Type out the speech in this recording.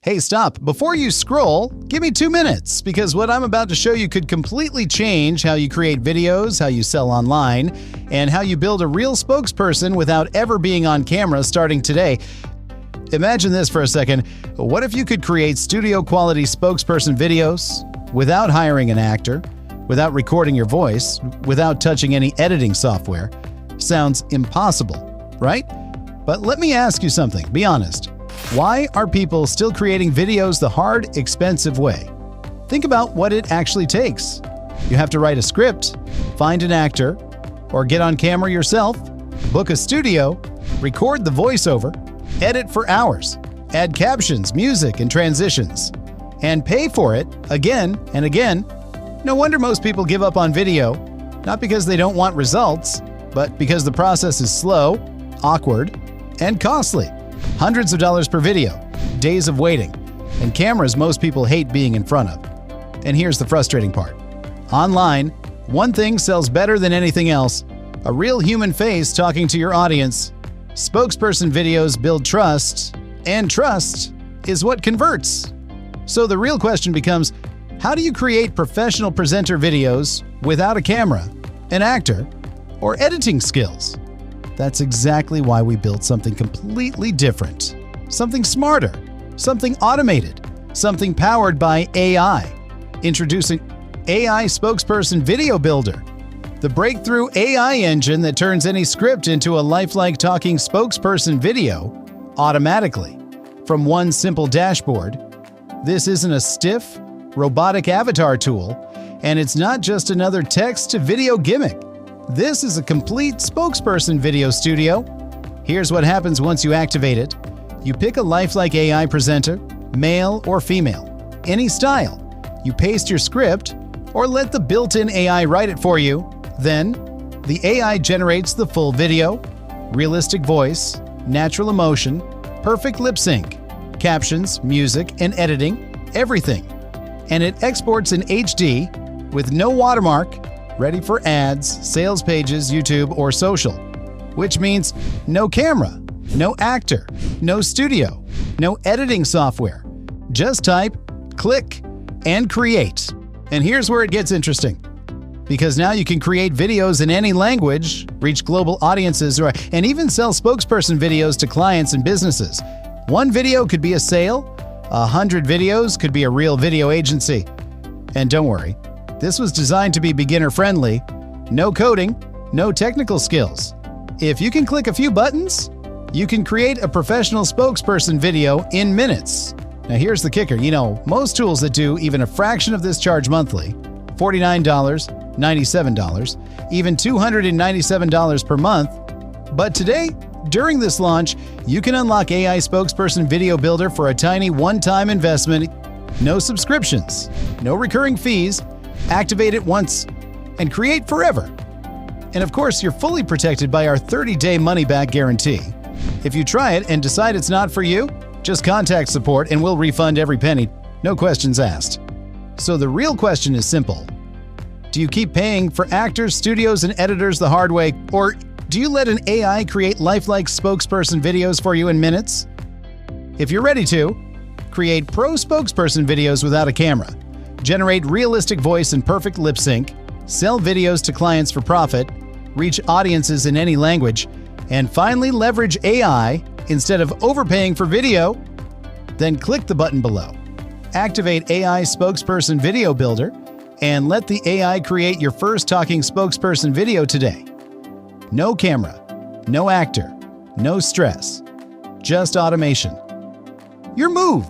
Hey, stop. Before you scroll, give me 2 minutes, because what I'm about to show you could completely change how you create videos, how you sell online, and how you build a real spokesperson without ever being on camera starting today. Imagine this for a second. What if you could create studio-quality spokesperson videos without hiring an actor, without recording your voice, without touching any editing software? Sounds impossible, right? But let me ask you something. Be honest. Why are people still creating videos the hard, expensive way? Think about what it actually takes. You have to write a script, find an actor, or get on camera yourself, book a studio, record the voiceover, edit for hours, add captions, music, and transitions, and pay for it again and again. No wonder most people give up on video, not because they don't want results, but because the process is slow, awkward, and costly. Hundreds of dollars per video, days of waiting, and cameras most people hate being in front of. And here's the frustrating part. Online, one thing sells better than anything else: a real human face talking to your audience. Spokesperson videos build trust, and trust is what converts. So the real question becomes, how do you create professional presenter videos without a camera, an actor, or editing skills? That's exactly why we built something completely different. Something smarter, something automated, something powered by AI. Introducing AI Spokesperson Video Builder, the breakthrough AI engine that turns any script into a lifelike talking spokesperson video automatically from one simple dashboard. This isn't a stiff, robotic avatar tool, and it's not just another text-to-video gimmick. This is a complete spokesperson video studio. Here's what happens once you activate it. You pick a lifelike AI presenter, male or female, any style. You paste your script or let the built-in AI write it for you. Then, the AI generates the full video, realistic voice, natural emotion, perfect lip sync, captions, music, and editing, everything. And it exports in HD with no watermark, ready for ads, sales pages, YouTube, or social. Which means no camera, no actor, no studio, no editing software. Just type, click, and create. And here's where it gets interesting. Because now you can create videos in any language, reach global audiences, and even sell spokesperson videos to clients and businesses. One video could be a sale, 100 videos could be a real video agency. And don't worry, this was designed to be beginner-friendly. No coding, no technical skills. If you can click a few buttons, you can create a professional spokesperson video in minutes. Now here's the kicker. Most tools that do even a fraction of this charge monthly, $49, $97, even $297 per month. But today, during this launch, you can unlock AI Spokesperson Video Builder for a tiny one-time investment. No subscriptions, no recurring fees. Activate it once and create forever. And of course, you're fully protected by our 30-day money-back guarantee. If you try it and decide it's not for you, just contact support and we'll refund every penny, no questions asked. So the real question is simple. Do you keep paying for actors, studios, and editors the hard way, or do you let an AI create lifelike spokesperson videos for you in minutes? If you're ready to, create pro spokesperson videos without a camera, generate realistic voice and perfect lip sync, sell videos to clients for profit, reach audiences in any language, and finally leverage AI instead of overpaying for video, then click the button below. Activate AI Spokesperson Video Builder and let the AI create your first talking spokesperson video today. No camera, no actor, no stress, just automation. Your move!